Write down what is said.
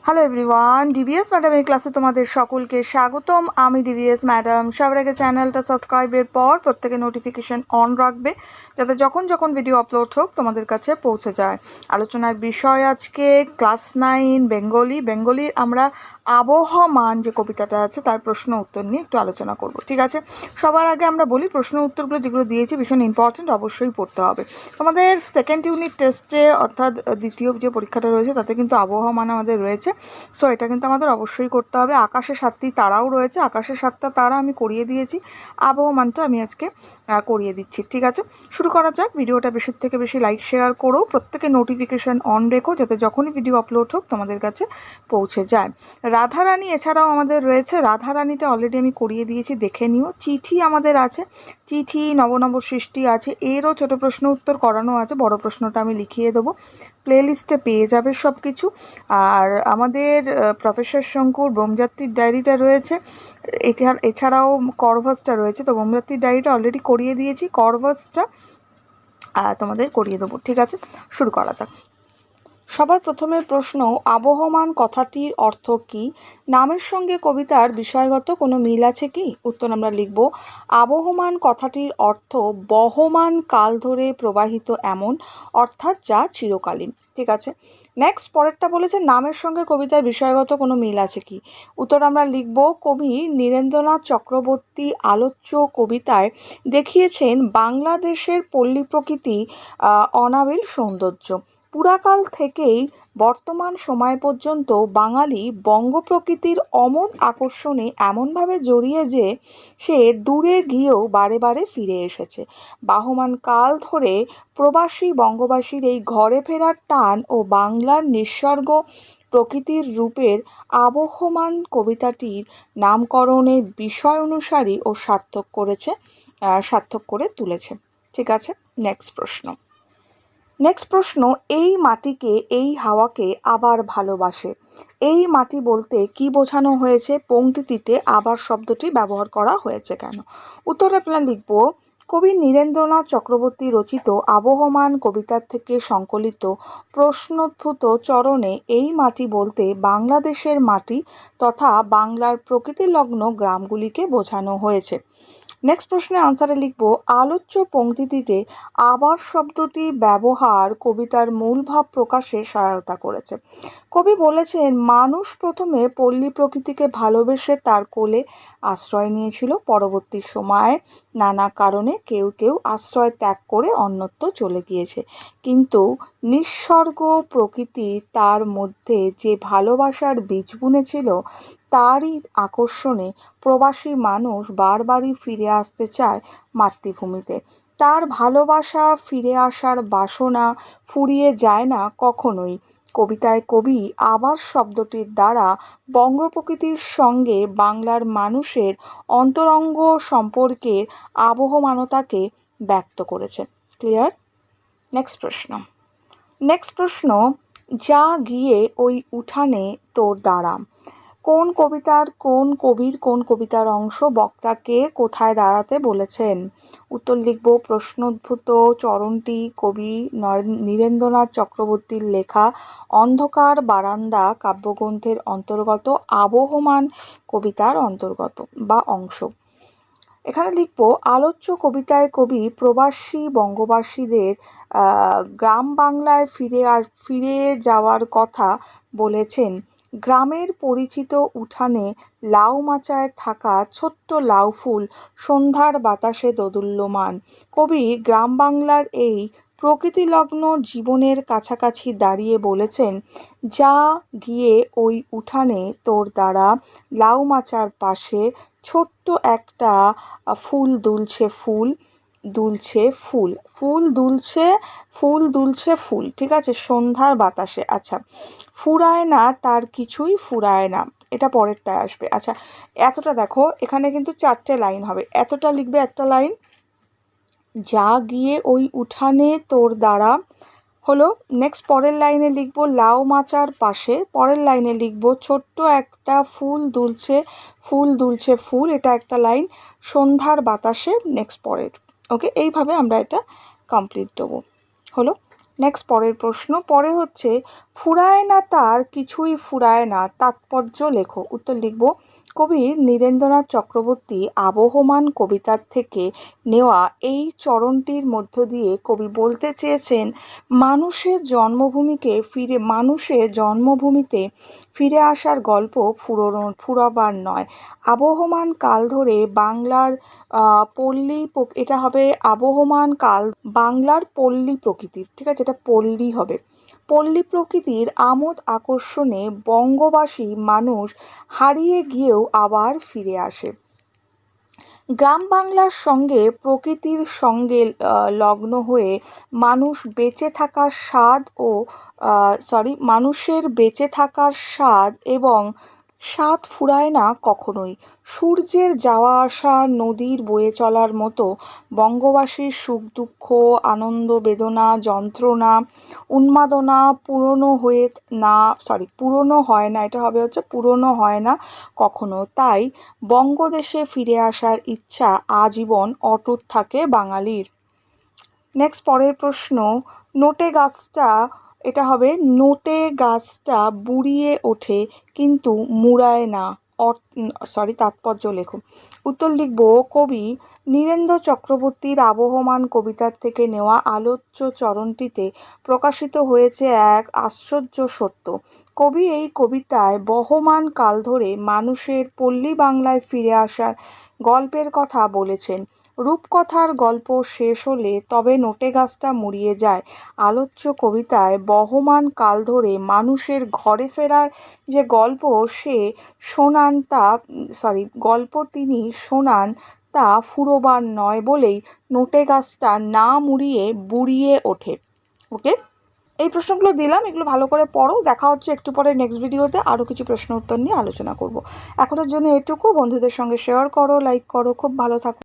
Hello everyone, DVS ম্যাডামের ক্লাসে তোমাদের সকলকে স্বাগতম। আমি ডিভিএস ম্যাডাম। সবার আগে চ্যানেলটা সাবস্ক্রাইবের পর প্রত্যেকে নোটিফিকেশন অন রাখবে, যাতে যখন যখন ভিডিও আপলোড হোক তোমাদের কাছে পৌঁছে যায়। আলোচনার বিষয় আজকে ক্লাস 9 বেঙ্গলির আমরা আবহমান যে কবিতাটা আছে তার প্রশ্ন উত্তর নিয়ে একটু আলোচনা করব। ঠিক আছে, সবার আগে আমরা বলি প্রশ্ন উত্তরগুলো যেগুলো দিয়েছি ভীষণ ইম্পর্টেন্ট, অবশ্যই পড়তে হবে। তোমাদের সেকেন্ড ইউনিট টেস্টে অর্থাৎ দ্বিতীয় যে পরীক্ষাটা রয়েছে তাতে কিন্তু আবহমান আমাদের রয়েছে। সো এটা কিন্তু আমাদের অবশ্যই করতে হবে। আকাশে 7টি তারাও রয়েছে, আকাশে 7টা তারা আমি করিয়ে দিয়েছি, আবহমানটা আমি আজকে করিয়ে দিচ্ছি। ঠিক আছে, শুরু করা যাক। ভিডিওটা বেশি থেকে বেশি লাইক শেয়ার করো, প্রত্যেকে নোটিফিকেশান অন রেখো, যাতে যখনই ভিডিও আপলোড হোক তোমাদের কাছে পৌঁছে যায়। রাধারানী এছাড়াও আমাদের রয়েছে, রাধারানীটা অলরেডি আমি করিয়ে দিয়েছি, দেখে নিও। চিঠি আমাদের আছে, চিঠি নব সৃষ্টি আছে, এরও ছোট প্রশ্ন উত্তর করানো আছে, বড় প্রশ্নটা আমি লিখিয়ে দেবো, প্লেলিস্টে পেয়ে যাবে সব কিছু। আর আমাদের প্রফেসর শঙ্কুর ব্রহ্মযাত্রীর ডায়েরিটা রয়েছে, এছাড়াও করভাসটা রয়েছে। তো ব্রহ্মযাত্রীর ডায়েরিটা অলরেডি করিয়ে দিয়েছি, করভাসটা তোমাদের করিয়ে দেবো। ঠিক আছে, শুরু করা যাক। সবার প্রথমে প্রশ্ন, আবহমান কথাটির অর্থ কী? নামের সঙ্গে কবিতার বিষয়গত কোনো মিল আছে কি? উত্তর আমরা লিখব, আবহমান কথাটির অর্থ বহমান কাল ধরে প্রবাহিত এমন, অর্থাৎ যা চিরকালীন। ঠিক আছে, নেক্সট পরেরটা বলেছে নামের সঙ্গে কবিতার বিষয়গত কোনো মিল আছে কি? উত্তর আমরা লিখব, কবি নীরেন্দ্রনাথ চক্রবর্তী আলোচ্য কবিতায় দেখিয়েছেন বাংলাদেশের পল্লী প্রকৃতি অনাবিল সৌন্দর্য। পুরাকাল থেকেই বর্তমান সময় পর্যন্ত বাঙালি বঙ্গপ্রকৃতির অমোঘ আকর্ষণে এমনভাবে জড়িয়ে যে সে দূরে গিয়েও বারে বারে ফিরে এসেছে। বাহমান কাল ধরে প্রবাসী বঙ্গবাসীর এই ঘরে ফেরার টান ও বাংলার নিঃসর্গ প্রকৃতির রূপের আবহমান কবিতাটির নামকরণের বিষয় অনুসারী ও সার্থক করে তুলেছে। ঠিক আছে, নেক্সট প্রশ্ন, এই মাটিকে এই হাওয়াকে আবার ভালোবাসে। এই মাটি বলতে কি বোঝানো হয়েছে? পংক্তিটিতে আবার শব্দটি ব্যবহার করা হয়েছে কেন? উত্তরে আপনারা লিখব, কবি নীরেন্দ্রনাথ চক্রবর্তী রচিত আবহমান কবিতার থেকে সংকলিত প্রশ্নোদ্ভূত চরণে এই মাটি বলতে বাংলাদেশের মাটি তথা বাংলার প্রকৃতিলগ্ন গ্রামগুলিকে বোঝানো হয়েছে। নেক্সট প্রশ্নের আনসারে লিখব, আলোচ্য পংক্তিটিতে আবার শব্দটি ব্যবহার কবিতার মূল ভাব প্রকাশে সহায়তা করেছে। কবি বলেছেন, মানুষ প্রথমে পল্লী প্রকৃতিকে ভালোবেসে তার কোলে আশ্রয় নিয়েছিল, পরবর্তী সময়ে নানা কারণে কেউ কেউ আশ্রয় ত্যাগ করে অন্যত্র চলে গিয়েছে, কিন্তু নিঃসর্গ প্রকৃতি তার মধ্যে যে ভালোবাসার বীজ বুনেছিল তারই আকর্ষণে প্রবাসী মানুষ বারবারই ফিরে আসতে চায় মাতৃভূমিতে। তার ভালোবাসা ফিরে আসার বাসনা ফুরিয়ে যায় না কখনোই। কবিতায় কবি আবার শব্দটির দ্বারা বঙ্গপ্রকৃতির সঙ্গে বাংলার মানুষের অন্তরঙ্গ সম্পর্কের আবহমানতাকে ব্যক্ত করেছে। ক্লিয়ার? নেক্সট প্রশ্ন, যা গিয়ে ওই উঠানে তোর দাঁড়াম। কোন কবিতার কোন কবির কোন কবিতার অংশ বক্তাকে কোথায় দাঁড়াতে বলেছেন? উত্তর লিখব, প্রশ্নোদ্ভূত চরণটি কবি নীরেন্দ্রনাথ চক্রবর্তীর লেখা অন্ধকার বারান্দা কাব্যগ্রন্থের অন্তর্গত আবহমান কবিতার অন্তর্গত বা অংশ। এখানে লিখব, আলোচ্য কবিতায় কবি প্রবাসী বঙ্গবাসীদের গ্রাম বাংলায় ফিরে যাওয়ার কথা বলেছেন। গ্রামের পরিচিত উঠানে লাউ মাচায় থাকা ছোট্ট লাউ ফুল সন্ধ্যার বাতাসে দোদুল্যমান। কবি গ্রাম বাংলার এই প্রকৃতিলগ্ন জীবনের কাছাকাছি দাঁড়িয়ে বলেছেন, যা গিয়ে ওই উঠানে তোর দ্বারা লাউ মাচার পাশে ছোট্ট একটা ফুল দুলছে ফুল। ঠিক আছে, সন্ধ্যার বাতাসে। আচ্ছা, ফুরায় না তার কিছুই ফুরায় না, এটা পরেরটায় আসবে। আচ্ছা, এতটা দেখো, এখানে কিন্তু 4টে লাইন হবে, এতটা লিখবে একটা লাইন, যা গিয়ে ওই উঠানে তোর দ্বারা হলো। নেক্সট পরের লাইনে লিখব লাউ মাচার পাশে, পরের লাইনে লিখব ছোট্ট একটা ফুল দুলছে ফুল, এটা একটা লাইন, সন্ধ্যার বাতাসে নেক্সট পরের। ওকে, এইভাবে আমরা এটা কমপ্লিট দেবো। হলো, নেক্সট পরের প্রশ্ন পরে হচ্ছে ফুরায় না তার কিছুই ফুরায় না, তাৎপর্য লেখো। উত্তর লিখব কবি নীরেন্দ্রনাথ চক্রবর্তী আবহমান কবিতার থেকে নেওয়া এই চরণটির মধ্য দিয়ে কবি বলতে চেয়েছেন মানুষের জন্মভূমিতে ফিরে আসার গল্প ফুরাবার নয়। আবহমান কাল ধরে বাংলার এটা হবে আবহমান কাল বাংলার পল্লী প্রকৃতির, ঠিক আছে, এটা পল্লী হবে। পল্লী প্রকৃতির আমোদ আকর্ষণে বঙ্গবাসী মানুষ হারিয়ে গিয়েও আবার ফিরে আসে। গ্রাম বাংলার সঙ্গে প্রকৃতির সঙ্গে লগ্ন হয়ে মানুষের বেঁচে থাকার স্বাদ এবং স্বাদ ফুরায় না কখনোই। সূর্যের যাওয়া আসা, নদীর বয়ে চলার মতো বঙ্গবাসীর সুখ দুঃখ, আনন্দ বেদনা, যন্ত্রণা, উন্মাদনা পুরনো হয় না কখনো। তাই বঙ্গদেশে ফিরে আসার ইচ্ছা আজীবন অটুট থাকে বাঙালির। নেক্সট পরের প্রশ্ন নোটে গাছটা বুড়িয়ে ওঠে কিন্তু মুড়ায় না, তাৎপর্য লেখো। উত্তর লিখব কবি নীরেন্দ্র চক্রবর্তীর আবহমান কবিতার থেকে নেওয়া আলোচ্য চরণটিতে প্রকাশিত হয়েছে এক আশ্চর্য সত্য। কবি এই কবিতায় বহমান কাল ধরে মানুষের পল্লী বাংলায় ফিরে আসার গল্পের কথা বলেছেন। রূপকথার গল্প শেষ হলে তবে নোটে গাছটা মুড়িয়ে যায়। আলোচ্য কবিতায় বহমান কাল ধরে মানুষের ঘরে ফেরার যে গল্প তিনি শোনান তা ফুরোবার নয় বলেই নোটে গাছটা না মুড়িয়ে বুড়িয়ে ওঠে। ওকে, এই প্রশ্নগুলো দিলাম, এগুলো ভালো করে পড়ো। দেখা হচ্ছে একটু পরে নেক্সট ভিডিওতে, আরও কিছু প্রশ্ন উত্তর নিয়ে আলোচনা করব। এখনের জন্য এটুকু। বন্ধুদের সঙ্গে শেয়ার করো, লাইক করো। খুব ভালো থাকো।